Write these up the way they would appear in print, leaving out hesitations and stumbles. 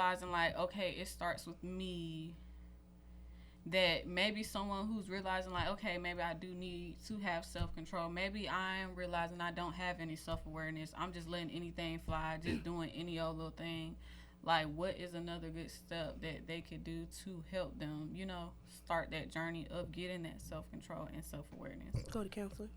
realizing like, okay, it starts with me, that maybe someone who's realizing like, okay, maybe I do need to have self-control. Maybe I'm realizing I don't have any self-awareness. I'm just letting anything fly, just doing any old little thing. Like, what is another good step that they could do to help them, start that journey of getting that self-control and self-awareness? Go to counseling.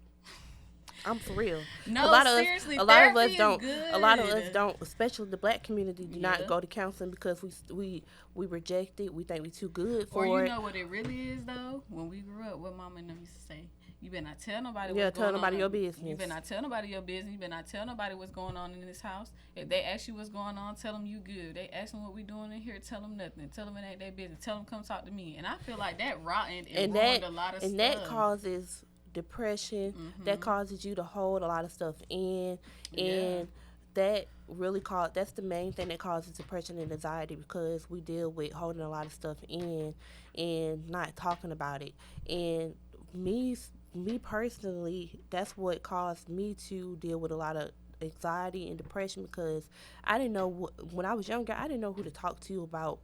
I'm for real. A No, lot of us, seriously, a lot of us therapy is don't. A lot of us good. don't, especially the black community, do not Yeah. go to counseling because we reject it. We think we too good Or for you it. know what it really is though? When we grew up, what mama and them used to say, you better not tell nobody Yeah, what's tell going on. nobody your You business. better not tell nobody your business. You better not tell nobody what's going on in this house. If they ask you what's going on, tell them you good. They ask them what we doing in here, tell them nothing. Tell them it ain't their business. Tell them come talk to me. And I feel like that rotten and ruined a lot of And stuff. that causes depression. That causes you to hold a lot of stuff in, Yeah. and that really that's the main thing that causes depression and anxiety because we deal with holding a lot of stuff in and not talking about it. And me me personally, that's what caused me to deal with a lot of anxiety and depression because I didn't know when I was younger, I didn't know who to talk to about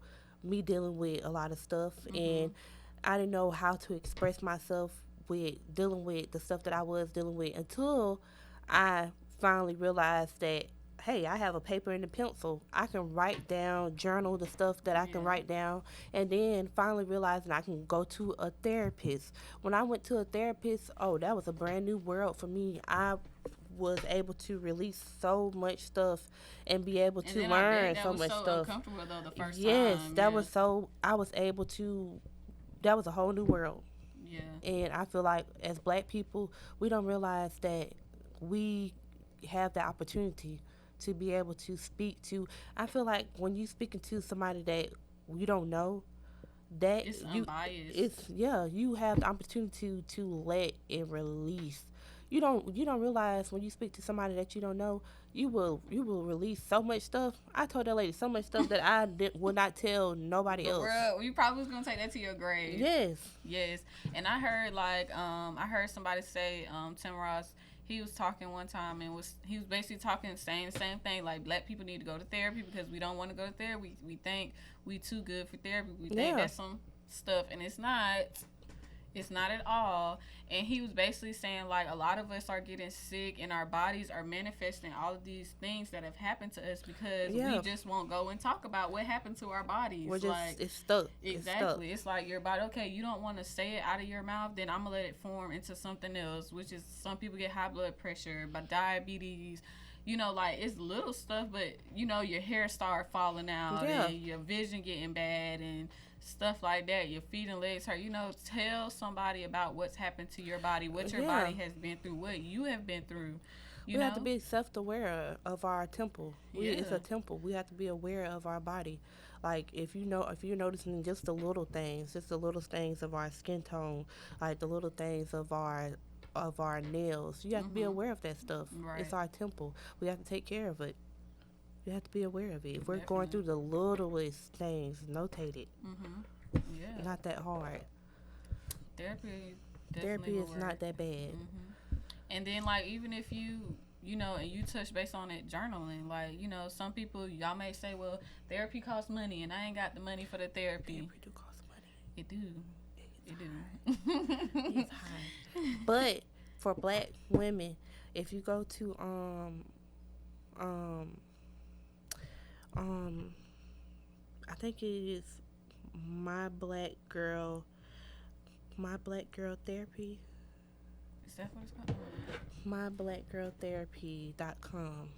me dealing with a lot of stuff, and I didn't know how to express myself with dealing with the stuff that I was dealing with until I finally realized that hey, I have a paper and a pencil. I can write down, journal the stuff that I can Yeah. write down, and then finally realizing I can go to a therapist. When I went to a therapist, oh, that was a brand new world for me. I was able to release so much stuff and be able And to then I bet learn that so was much so stuff. uncomfortable though the first Yes, time. that Yeah. was so I was able to that was a whole new world. Yeah. And I feel like as black people, we don't realize that we have the opportunity to be able to speak to. I feel like when you speaking to somebody that you don't know, that It's you unbiased. it's yeah, you have the opportunity to let it release. You don't realize when you speak to somebody that you don't know, you will release so much stuff. I told that lady so much stuff that would not tell nobody For else. real, you probably was gonna take that to your grave. Yes. Yes, and I heard like I heard somebody say Tim Ross. He was talking one time and he was basically talking saying the same thing like black people need to go to therapy because we don't want to go to therapy. We think we too good for therapy. We think Yeah. that's some stuff and it's not. It's not at all. And he was basically saying like a lot of us are getting sick and our bodies are manifesting all of these things that have happened to us because we Yeah. just won't go and talk about what happened to our bodies. We're just Like it's stuck. It's stuck. exactly. It's like your body, okay, you don't want to say it out of your mouth, then I'm gonna let it form into something else, which is some people get high blood pressure, but diabetes, like it's little stuff, but your hair start falling out Yeah. and your vision getting bad and stuff like that. Your feet and legs hurt. Tell somebody about what's happened to your body, what your Yeah. body has been through, what you have been through. You We have to know? be self-aware of our temple. It's Yeah. a temple. We have to be aware of our body. Like if you're noticing just the little things of our skin tone, like the little things of our nails. You have to be Mhm. aware of that stuff. It's Right. our temple. We have to take care of it. We have to be aware of it. If we're going Definitely. through the littlest things, notate it. Mhm. Yeah. Not that hard. Therapy definitely Therapy will is not work. that bad. And then like even if and you touch base on it journaling, like some people y'all may say, well, therapy costs money, and I ain't got the money for the therapy. Therapy do cost money. It do. It's It high. do. It's high. But for black women, if you go to um um I think it is my black girl my black girl therapy Is that what it's called? myblackgirltherapy.com.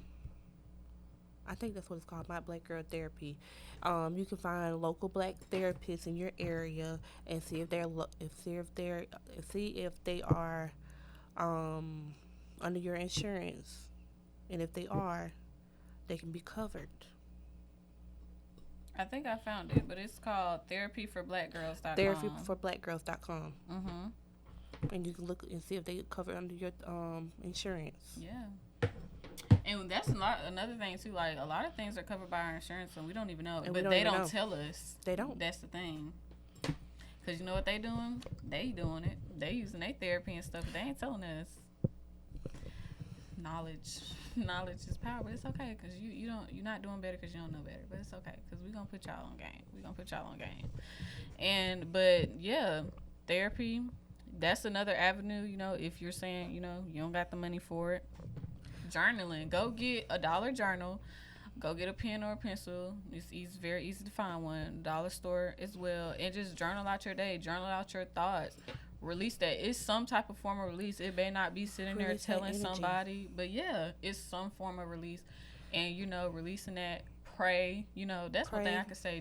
I think that's what it's called, My Black Girl Therapy. You can find local black therapists in your area and see if they are um, under your insurance, and if they are, they can be covered. I think I found it, but it's called therapyforblackgirls.com. Therapyforblackgirls.com, Mhm. and you can look and see if they cover under your insurance. Yeah. And that's not another thing too. Like a lot of things are covered by our insurance, and we don't even know. And we But don't they even don't know. tell us. They don't. That's the thing. Cause you know what they doing? They doing it. They using their therapy and stuff. But they ain't telling us. knowledge is power, but it's okay because you're not doing better because you don't know better, but it's okay because we're gonna put y'all on game. And but yeah, therapy, that's another avenue. If you're saying you don't got the money for it, journaling, go get a dollar journal, go get a pen or a pencil. It's very easy to find one, dollar store as well, and just journal out your day, journal out your thoughts, release that. It's some type of form of release. It may not be sitting there Release that telling energy. somebody, but yeah, it's some form of release. And releasing that, pray. That's one thing Pray. I could say.